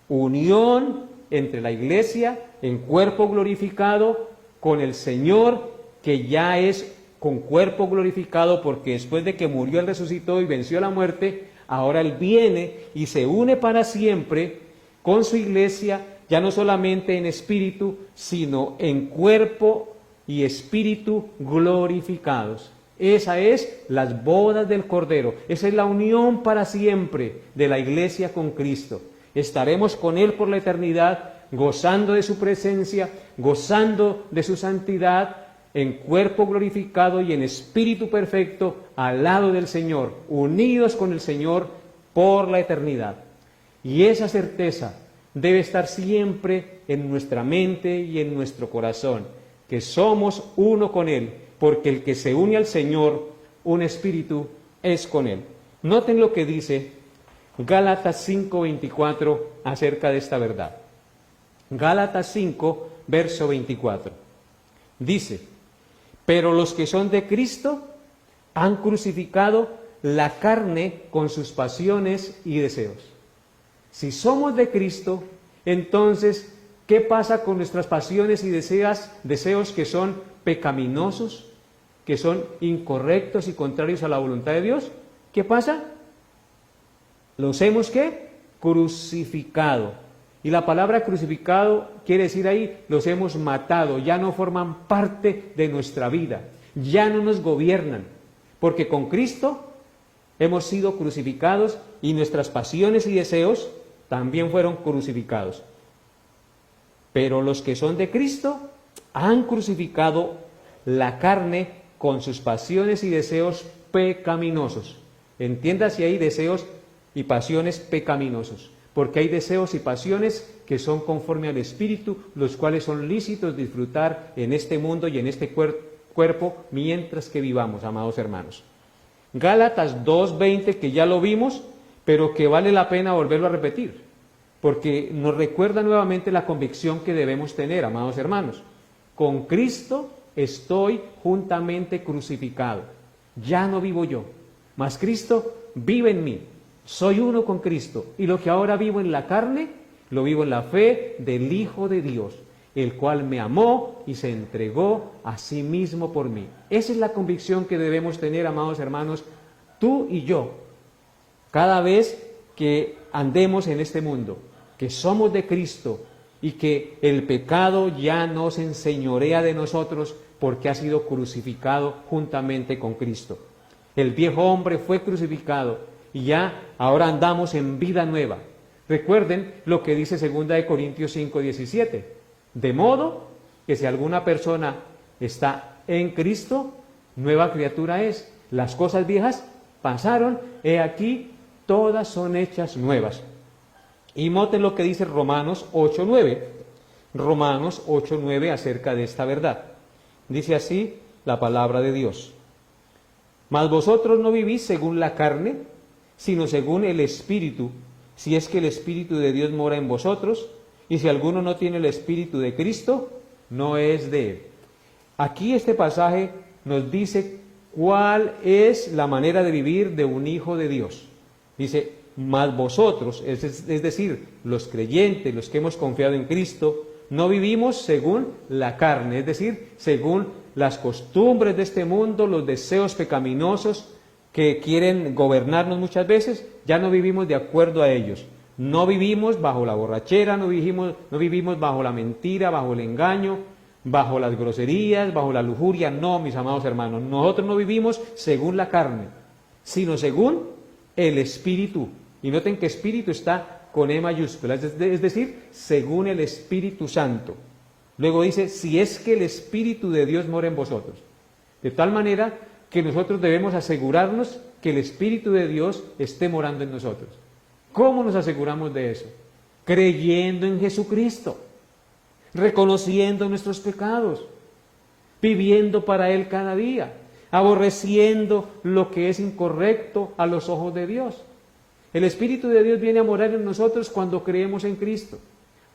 S1: Unión entre la iglesia en cuerpo glorificado con el Señor, que ya es con cuerpo glorificado, porque después de que murió Él resucitó y venció la muerte, ahora Él viene y se une para siempre con su iglesia, ya no solamente en espíritu, sino en cuerpo y espíritu glorificados. Esa es las bodas del Cordero, esa es la unión para siempre de la iglesia con Cristo. Estaremos con Él por la eternidad, gozando de su presencia, gozando de su santidad, en cuerpo glorificado y en espíritu perfecto, al lado del Señor, unidos con el Señor por la eternidad. Y esa certeza debe estar siempre en nuestra mente y en nuestro corazón, que somos uno con Él, porque el que se une al Señor, un espíritu es con Él. Noten lo que dice Gálatas 5:24 acerca de esta verdad. Gálatas 5, verso 24. Dice: pero los que son de Cristo han crucificado la carne con sus pasiones y deseos. Si somos de Cristo, entonces, ¿qué pasa con nuestras pasiones y deseos que son pecaminosos, que son incorrectos y contrarios a la voluntad de Dios? ¿Qué pasa? Los hemos, ¿qué? Crucificado. Y la palabra crucificado quiere decir ahí, los hemos matado, ya no forman parte de nuestra vida, ya no nos gobiernan, porque con Cristo hemos sido crucificados y nuestras pasiones y deseos también fueron crucificados. Pero los que son de Cristo han crucificado la carne con sus pasiones y deseos pecaminosos. Entiéndase ahí, deseos y pasiones pecaminosos, porque hay deseos y pasiones que son conforme al Espíritu, los cuales son lícitos disfrutar en este mundo y en este cuerpo mientras que vivamos, amados hermanos. Gálatas 2:20, que ya lo vimos, pero que vale la pena volverlo a repetir, porque nos recuerda nuevamente la convicción que debemos tener, amados hermanos. Con Cristo estoy juntamente crucificado. Ya no vivo yo, mas Cristo vive en mí. soy uno con Cristo, y lo que ahora vivo en la carne, lo vivo en la fe del Hijo de Dios, el cual me amó y se entregó a sí mismo por mí. Esa es la convicción que debemos tener, amados hermanos, tú y yo, cada vez que andemos en este mundo, que somos de Cristo y que el pecado ya no se enseñorea de nosotros porque ha sido crucificado juntamente con Cristo. El viejo hombre fue crucificado y ya ahora andamos en vida nueva. Recuerden lo que dice 2 Corintios 5:17. De modo que si alguna persona está en Cristo, nueva criatura es. Las cosas viejas pasaron, he aquí, todas son hechas nuevas. Y noten lo que dice Romanos 8:9. Romanos 8:9 acerca de esta verdad. Dice así la palabra de Dios. Mas vosotros no vivís según la carne, sino según el Espíritu, si es que el Espíritu de Dios mora en vosotros, y si alguno no tiene el Espíritu de Cristo, no es de él. Aquí este pasaje nos dice cuál es la manera de vivir de un hijo de Dios. Dice, mas vosotros, es decir, los creyentes, los que hemos confiado en Cristo, no vivimos según la carne, es decir, según las costumbres de este mundo, los deseos pecaminosos que quieren gobernarnos muchas veces, ya no vivimos de acuerdo a ellos. No vivimos bajo la borrachera, no vivimos bajo la mentira, bajo el engaño, bajo las groserías, bajo la lujuria. No, mis amados hermanos, nosotros no vivimos según la carne, sino según el Espíritu. Y noten que Espíritu está con E mayúscula, es decir, según el Espíritu Santo. Luego dice, si es que el Espíritu de Dios mora en vosotros. De tal manera que nosotros debemos asegurarnos que el Espíritu de Dios esté morando en nosotros. ¿Cómo nos aseguramos de eso? Creyendo en Jesucristo, reconociendo nuestros pecados, viviendo para Él cada día, aborreciendo lo que es incorrecto a los ojos de Dios. El Espíritu de Dios viene a morar en nosotros cuando creemos en Cristo.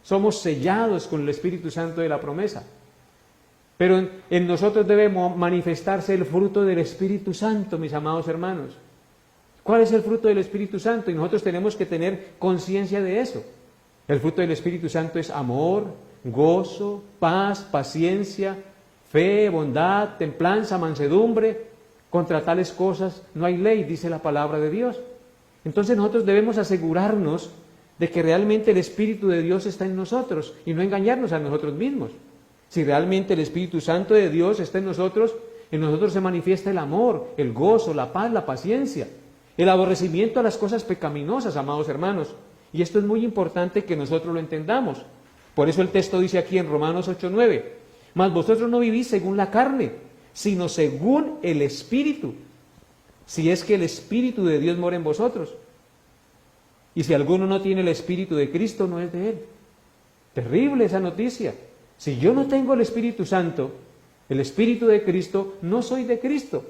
S1: Somos sellados con el Espíritu Santo de la promesa. Pero en nosotros debe manifestarse el fruto del Espíritu Santo, mis amados hermanos. ¿Cuál es el fruto del Espíritu Santo? Y nosotros tenemos que tener conciencia de eso. El fruto del Espíritu Santo es amor, gozo, paz, paciencia, fe, bondad, templanza, mansedumbre. Contra tales cosas no hay ley, dice la palabra de Dios. Entonces nosotros debemos asegurarnos de que realmente el Espíritu de Dios está en nosotros y no engañarnos a nosotros mismos. Si realmente el Espíritu Santo de Dios está en nosotros se manifiesta el amor, el gozo, la paz, la paciencia, el aborrecimiento a las cosas pecaminosas, amados hermanos. Y esto es muy importante que nosotros lo entendamos. Por eso el texto dice aquí en Romanos 8:9, mas vosotros no vivís según la carne, sino según el Espíritu, si es que el Espíritu de Dios mora en vosotros. Y si alguno no tiene el Espíritu de Cristo, no es de Él. Terrible esa noticia. Si yo no tengo el Espíritu Santo, el Espíritu de Cristo, no soy de Cristo.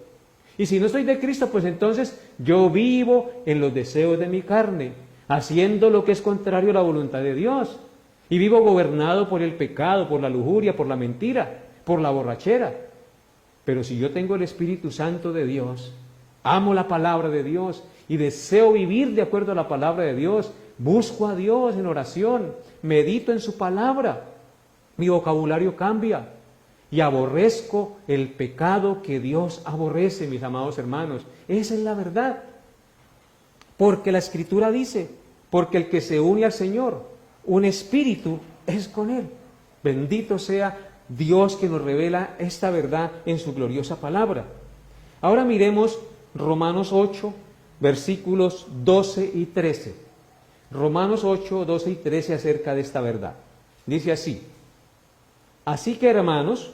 S1: Y si no soy de Cristo, pues entonces yo vivo en los deseos de mi carne, haciendo lo que es contrario a la voluntad de Dios. Y vivo gobernado por el pecado, por la lujuria, por la mentira, por la borrachera. Pero si yo tengo el Espíritu Santo de Dios, amo la palabra de Dios y deseo vivir de acuerdo a la palabra de Dios, busco a Dios en oración, medito en su palabra, mi vocabulario cambia y aborrezco el pecado que Dios aborrece, mis amados hermanos. Esa es la verdad. Porque la Escritura dice, porque el que se une al Señor, un espíritu es con Él. Bendito sea Dios que nos revela esta verdad en su gloriosa palabra. Ahora miremos Romanos 8, versículos 12 y 13. Romanos 8, 12 y 13 acerca de esta verdad. Dice así, así que hermanos,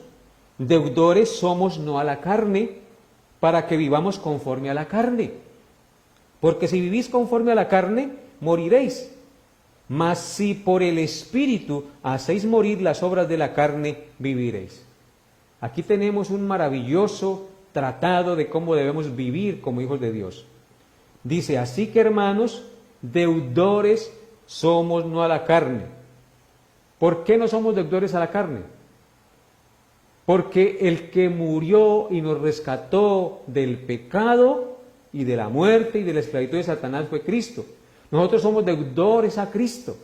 S1: deudores somos no a la carne, para que vivamos conforme a la carne. Porque si vivís conforme a la carne, moriréis. Mas si por el Espíritu hacéis morir las obras de la carne, viviréis. Aquí tenemos un maravilloso tratado de cómo debemos vivir como hijos de Dios. Dice, así que hermanos, deudores somos no a la carne. ¿Por qué no somos deudores a la carne? Porque el que murió y nos rescató del pecado y de la muerte y de la esclavitud de Satanás fue Cristo. Nosotros somos deudores a Cristo.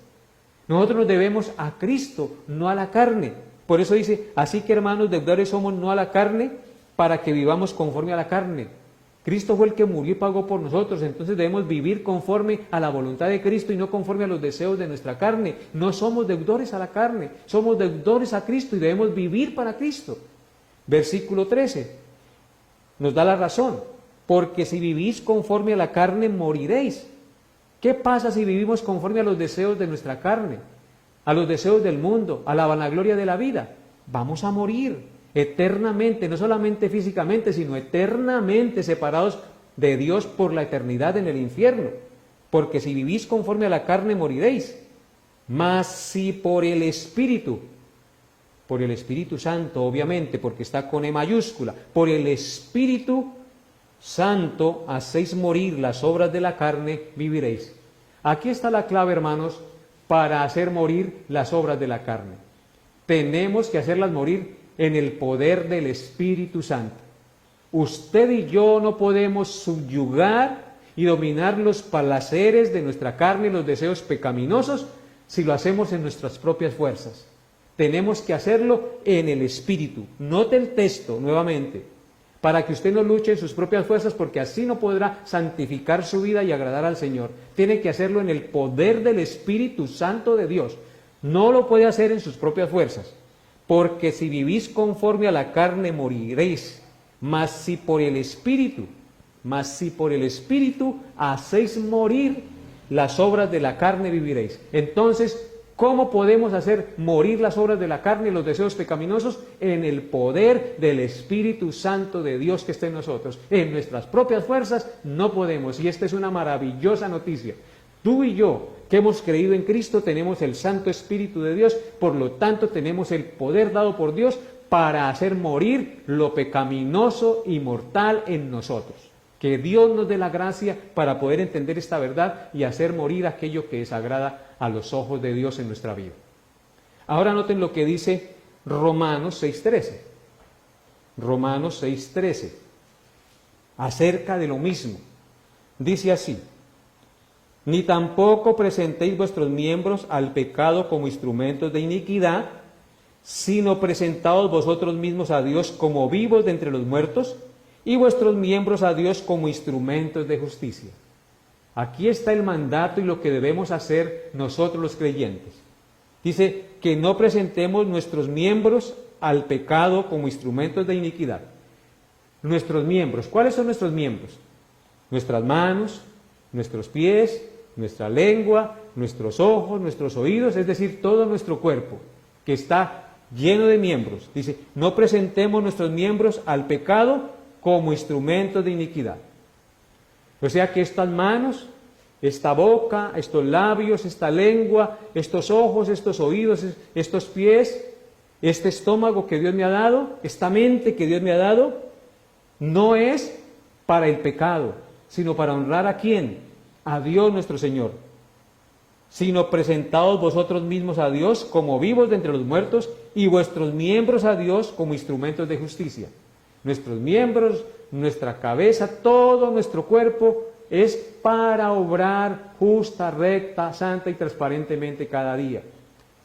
S1: Nosotros nos debemos a Cristo, no a la carne. Por eso dice, así que hermanos, deudores somos no a la carne, para que vivamos conforme a la carne. Cristo fue el que murió y pagó por nosotros, entonces debemos vivir conforme a la voluntad de Cristo y no conforme a los deseos de nuestra carne. No somos deudores a la carne, somos deudores a Cristo y debemos vivir para Cristo. Versículo 13 nos da la razón, porque si vivís conforme a la carne, moriréis. ¿Qué pasa si vivimos conforme a los deseos de nuestra carne, a los deseos del mundo, a la vanagloria de la vida? Vamos a morir eternamente, no solamente físicamente, sino eternamente separados de Dios por la eternidad en el infierno. Porque si vivís conforme a la carne, moriréis. Mas si por el Espíritu Santo, obviamente, porque está con E mayúscula, por el Espíritu Santo hacéis morir las obras de la carne, viviréis. Aquí está la clave, hermanos, para hacer morir las obras de la carne. Tenemos que hacerlas morir en el poder del Espíritu Santo. Usted y yo no podemos subyugar y dominar los placeres de nuestra carne y los deseos pecaminosos si lo hacemos en nuestras propias fuerzas. Tenemos que hacerlo en el Espíritu. Note el texto nuevamente, para que usted no luche en sus propias fuerzas, porque así no podrá santificar su vida y agradar al Señor. Tiene que hacerlo en el poder del Espíritu Santo de Dios. No lo puede hacer en sus propias fuerzas. Porque si vivís conforme a la carne, moriréis. Mas si por el Espíritu hacéis morir las obras de la carne, viviréis. Entonces, ¿cómo podemos hacer morir las obras de la carne y los deseos pecaminosos? En el poder del Espíritu Santo de Dios que está en nosotros. En nuestras propias fuerzas no podemos. Y esta es una maravillosa noticia. Tú y yo, que hemos creído en Cristo, tenemos el Santo Espíritu de Dios, por lo tanto tenemos el poder dado por Dios para hacer morir lo pecaminoso y mortal en nosotros. Que Dios nos dé la gracia para poder entender esta verdad y hacer morir aquello que desagrada a los ojos de Dios en nuestra vida. Ahora noten lo que dice Romanos 6:13. Romanos 6:13. Acerca de lo mismo. Dice así: ni tampoco presentéis vuestros miembros al pecado como instrumentos de iniquidad, sino presentaos vosotros mismos a Dios como vivos de entre los muertos, y vuestros miembros a Dios como instrumentos de justicia. Aquí está el mandato y lo que debemos hacer nosotros los creyentes. Dice que no presentemos nuestros miembros al pecado como instrumentos de iniquidad. Nuestros miembros, ¿cuáles son nuestros miembros? Nuestras manos, nuestros pies, nuestra lengua, nuestros ojos, nuestros oídos, es decir, todo nuestro cuerpo, que está lleno de miembros. Dice, no presentemos nuestros miembros al pecado como instrumentos de iniquidad. O sea que estas manos, esta boca, estos labios, esta lengua, estos ojos, estos oídos, estos pies, este estómago que Dios me ha dado, esta mente que Dios me ha dado, no es para el pecado, sino para honrar ¿a quién? A Dios nuestro Señor. Sino presentaos vosotros mismos a Dios como vivos de entre los muertos y vuestros miembros a Dios como instrumentos de justicia. Nuestros miembros, nuestra cabeza, todo nuestro cuerpo es para obrar justa, recta, santa y transparentemente cada día.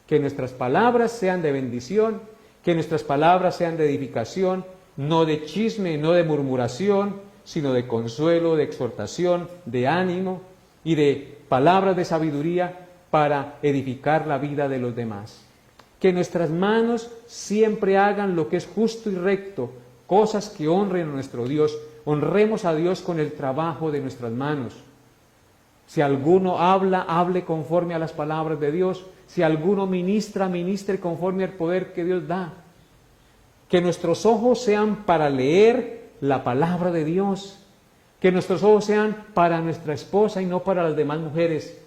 S1: Que nuestras palabras sean de bendición, que nuestras palabras sean de edificación, no de chisme, no de murmuración, sino de consuelo, de exhortación, de ánimo y de palabras de sabiduría para edificar la vida de los demás. Que nuestras manos siempre hagan lo que es justo y recto, cosas que honren a nuestro Dios. Honremos a Dios con el trabajo de nuestras manos. Si alguno habla, hable conforme a las palabras de Dios. Si alguno ministra, ministre conforme al poder que Dios da. Que nuestros ojos sean para leer la palabra de Dios. Que nuestros ojos sean para nuestra esposa y no para las demás mujeres.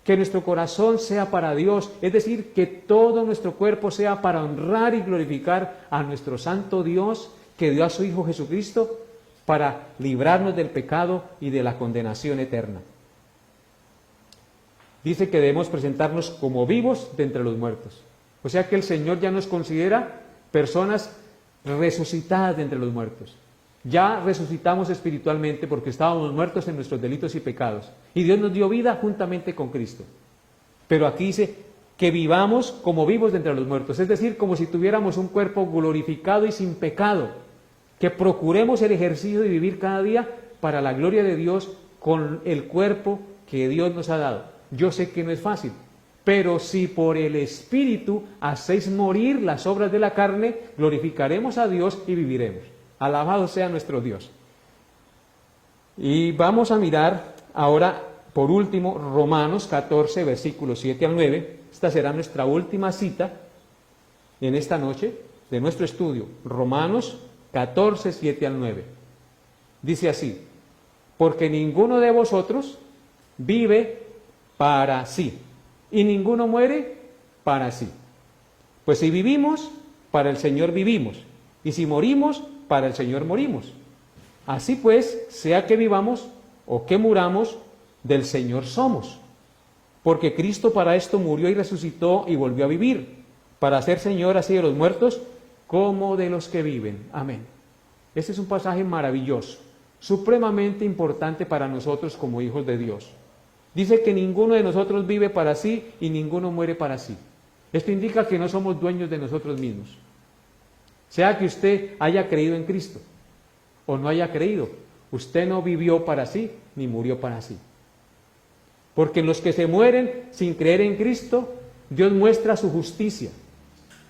S1: Que nuestro corazón sea para Dios, es decir, que todo nuestro cuerpo sea para honrar y glorificar a nuestro santo Dios, que dio a su Hijo Jesucristo para librarnos del pecado y de la condenación eterna. Dice que debemos presentarnos como vivos de entre los muertos. O sea que el Señor ya nos considera personas resucitadas de entre los muertos. Ya resucitamos espiritualmente porque estábamos muertos en nuestros delitos y pecados. Y Dios nos dio vida juntamente con Cristo. Pero aquí dice que vivamos como vivos de entre los muertos, es decir, como si tuviéramos un cuerpo glorificado y sin pecado, que procuremos el ejercicio de vivir cada día para la gloria de Dios con el cuerpo que Dios nos ha dado. Yo sé que no es fácil, pero si por el Espíritu hacéis morir las obras de la carne, glorificaremos a Dios y viviremos. Alabado sea nuestro Dios. Y vamos a mirar ahora, por último, Romanos 14, versículos 7 al 9. Esta será nuestra última cita en esta noche de nuestro estudio. Romanos 14, 7 al 9. Dice así: porque ninguno de vosotros vive para sí, y ninguno muere para sí. Pues si vivimos, para el Señor vivimos, y si morimos, para el Señor morimos. Así pues, sea que vivamos o que muramos, del Señor somos. Porque Cristo para esto murió y resucitó y volvió a vivir, para ser Señor así de los muertos como de los que viven. Amén. Este es un pasaje maravilloso, supremamente importante para nosotros como hijos de Dios. Dice que ninguno de nosotros vive para sí y ninguno muere para sí. Esto indica que no somos dueños de nosotros mismos. Sea que usted haya creído en Cristo o no haya creído, usted no vivió para sí ni murió para sí. Porque en los que se mueren sin creer en Cristo, Dios muestra su justicia.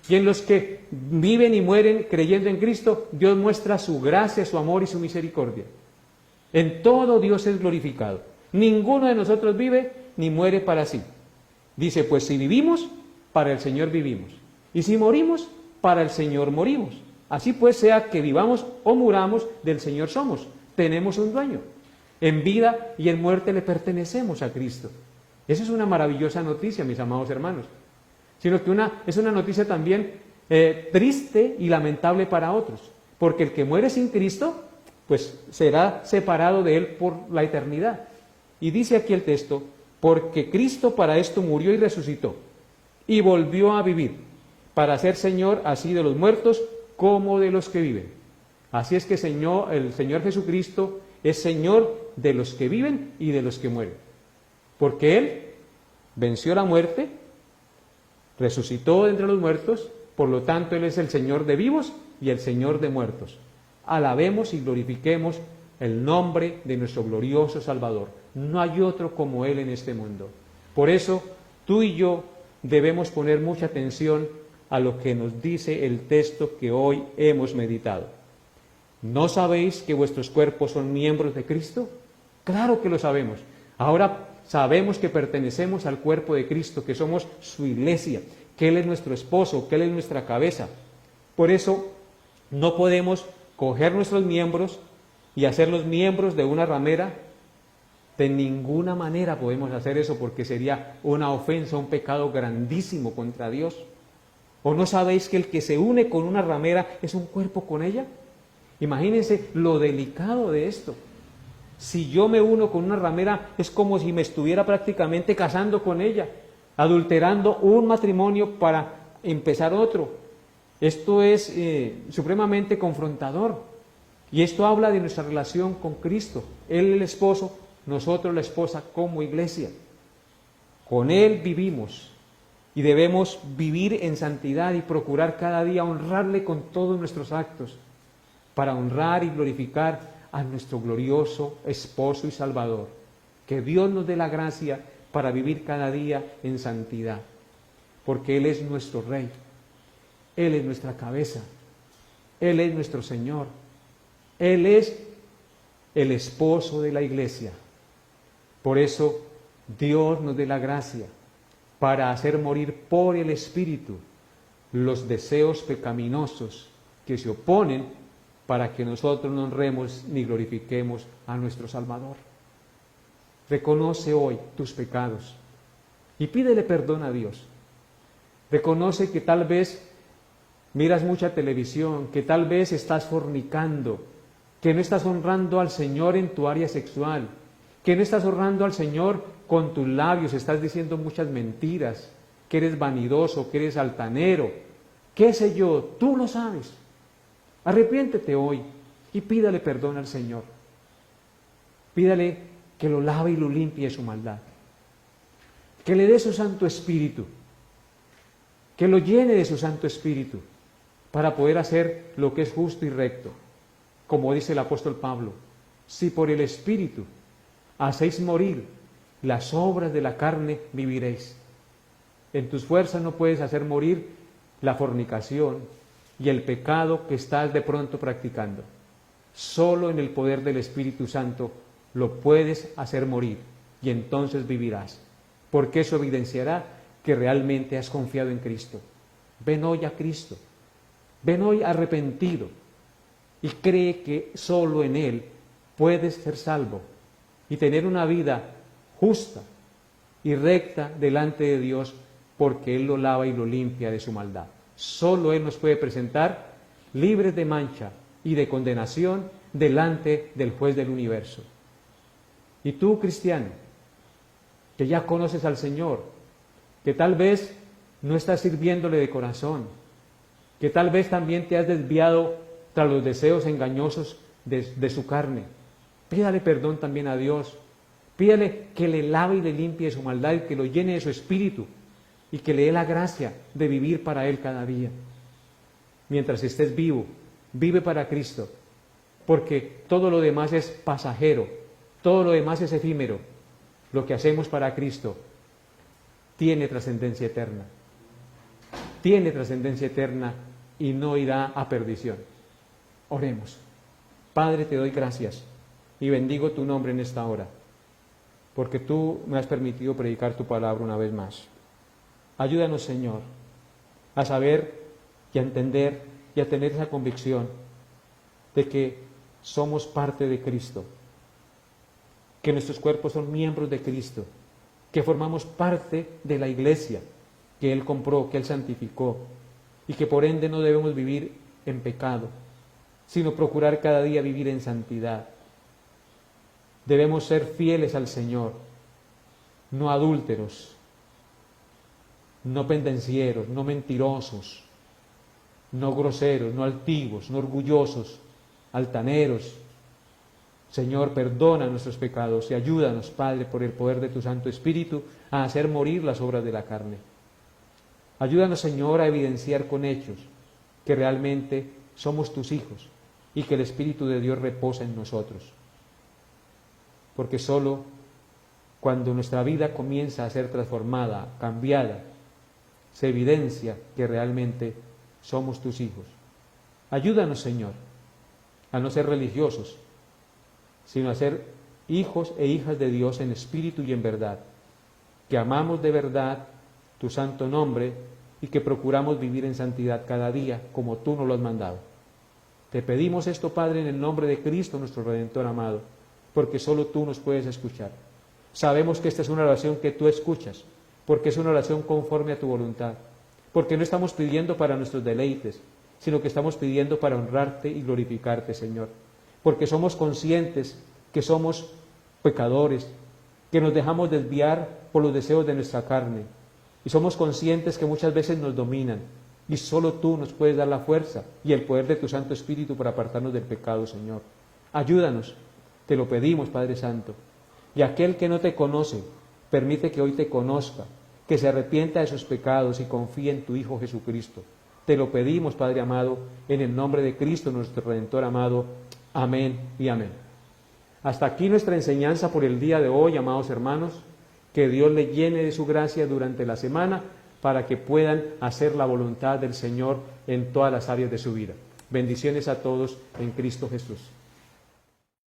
S1: Y en los que viven y mueren creyendo en Cristo, Dios muestra su gracia, su amor y su misericordia. En todo Dios es glorificado. Ninguno de nosotros vive ni muere para sí. Dice, pues si vivimos, para el Señor vivimos. Y si morimos, para el Señor morimos. Así pues, sea que vivamos o muramos, del Señor somos. Tenemos un dueño. En vida y en muerte le pertenecemos a Cristo. Esa es una maravillosa noticia, mis amados hermanos. Sino que es una noticia también triste y lamentable para otros. Porque el que muere sin Cristo, pues será separado de Él por la eternidad. Y dice aquí el texto, porque Cristo para esto murió y resucitó, y volvió a vivir, para ser Señor así de los muertos como de los que viven. Así es que el Señor Jesucristo es Señor de los que viven y de los que mueren. Porque Él venció la muerte, resucitó de entre los muertos, por lo tanto Él es el Señor de vivos y el Señor de muertos. Alabemos y glorifiquemos el nombre de nuestro glorioso Salvador. No hay otro como Él en este mundo. Por eso, tú y yo debemos poner mucha atención a lo que nos dice el texto que hoy hemos meditado. ¿No sabéis que vuestros cuerpos son miembros de Cristo? Claro que lo sabemos. Ahora sabemos que pertenecemos al cuerpo de Cristo, que somos su iglesia, que Él es nuestro esposo, que Él es nuestra cabeza. Por eso no podemos coger nuestros miembros y hacerlos miembros de una ramera. De ninguna manera podemos hacer eso, porque sería una ofensa, un pecado grandísimo contra Dios. ¿O no sabéis que el que se une con una ramera es un cuerpo con ella? Imagínense lo delicado de esto. Si yo me uno con una ramera, es como si me estuviera prácticamente casando con ella, adulterando un matrimonio para empezar otro. Esto es supremamente confrontador. Y esto habla de nuestra relación con Cristo. Él el esposo, nosotros la esposa como iglesia. Con Él vivimos y debemos vivir en santidad y procurar cada día honrarle con todos nuestros actos, para honrar y glorificar a nuestro glorioso esposo y Salvador. Que Dios nos dé la gracia para vivir cada día en santidad, porque Él es nuestro Rey, Él es nuestra cabeza, Él es nuestro Señor, Él es el esposo de la iglesia. Por eso Dios nos dé la gracia para hacer morir por el Espíritu los deseos pecaminosos que se oponen, para que nosotros no honremos ni glorifiquemos a nuestro Salvador. Reconoce hoy tus pecados y pídele perdón a Dios. Reconoce que tal vez miras mucha televisión, que tal vez estás fornicando, que no estás honrando al Señor en tu área sexual, que no estás honrando al Señor con tus labios, estás diciendo muchas mentiras, que eres vanidoso, que eres altanero, qué sé yo, tú lo sabes. Arrepiéntete hoy y pídale perdón al Señor. Pídale que lo lave y lo limpie de su maldad. Que le dé su Santo Espíritu. Que lo llene de su Santo Espíritu para poder hacer lo que es justo y recto. Como dice el apóstol Pablo, si por el Espíritu hacéis morir las obras de la carne, viviréis. En tus fuerzas no puedes hacer morir la fornicación y el pecado que estás de pronto practicando. Solo en el poder del Espíritu Santo lo puedes hacer morir y entonces vivirás, porque eso evidenciará que realmente has confiado en Cristo. Ven hoy a Cristo, ven hoy arrepentido y cree que solo en Él puedes ser salvo y tener una vida justa y recta delante de Dios, porque Él lo lava y lo limpia de su maldad. Solo Él nos puede presentar libres de mancha y de condenación delante del juez del universo. Y tú, cristiano, que ya conoces al Señor, que tal vez no estás sirviéndole de corazón, que tal vez también te has desviado tras los deseos engañosos de su carne, pídale perdón también a Dios, pídale que le lave y le limpie de su maldad y que lo llene de su espíritu y que le dé la gracia de vivir para Él cada día. Mientras estés vivo, vive para Cristo, porque todo lo demás es pasajero, todo lo demás es efímero. Lo que hacemos para Cristo tiene trascendencia eterna. Tiene trascendencia eterna y no irá a perdición. Oremos. Padre, te doy gracias y bendigo tu nombre en esta hora, porque tú me has permitido predicar tu palabra una vez más. Ayúdanos, Señor, a saber y a entender y a tener esa convicción de que somos parte de Cristo, que nuestros cuerpos son miembros de Cristo, que formamos parte de la iglesia que Él compró, que Él santificó, y que por ende no debemos vivir en pecado, sino procurar cada día vivir en santidad. Debemos ser fieles al Señor, no adúlteros, no pendencieros, no mentirosos, no groseros, no altivos, no orgullosos, altaneros. Señor, perdona nuestros pecados y ayúdanos, Padre, por el poder de tu Santo Espíritu, a hacer morir las obras de la carne. Ayúdanos, Señor, a evidenciar con hechos que realmente somos tus hijos y que el Espíritu de Dios reposa en nosotros. Porque solo cuando nuestra vida comienza a ser transformada, cambiada, se evidencia que realmente somos tus hijos. Ayúdanos, Señor, a no ser religiosos, sino a ser hijos e hijas de Dios en espíritu y en verdad, que amamos de verdad tu santo nombre y que procuramos vivir en santidad cada día como tú nos lo has mandado. Te pedimos esto, Padre, en el nombre de Cristo, nuestro Redentor amado, porque solo tú nos puedes escuchar. Sabemos que esta es una oración que tú escuchas, porque es una oración conforme a tu voluntad, porque no estamos pidiendo para nuestros deleites, sino que estamos pidiendo para honrarte y glorificarte, Señor, porque somos conscientes que somos pecadores, que nos dejamos desviar por los deseos de nuestra carne, y somos conscientes que muchas veces nos dominan, y solo tú nos puedes dar la fuerza y el poder de tu Santo Espíritu para apartarnos del pecado, Señor. Ayúdanos, te lo pedimos, Padre Santo, y aquel que no te conoce, permite que hoy te conozca, que se arrepienta de sus pecados y confíe en tu Hijo Jesucristo. Te lo pedimos, Padre amado, en el nombre de Cristo, nuestro Redentor amado. Amén y amén. Hasta aquí nuestra enseñanza por el día de hoy, amados hermanos. Que Dios le llene de su gracia durante la semana para que puedan hacer la voluntad del Señor en todas las áreas de su vida. Bendiciones a todos en Cristo Jesús.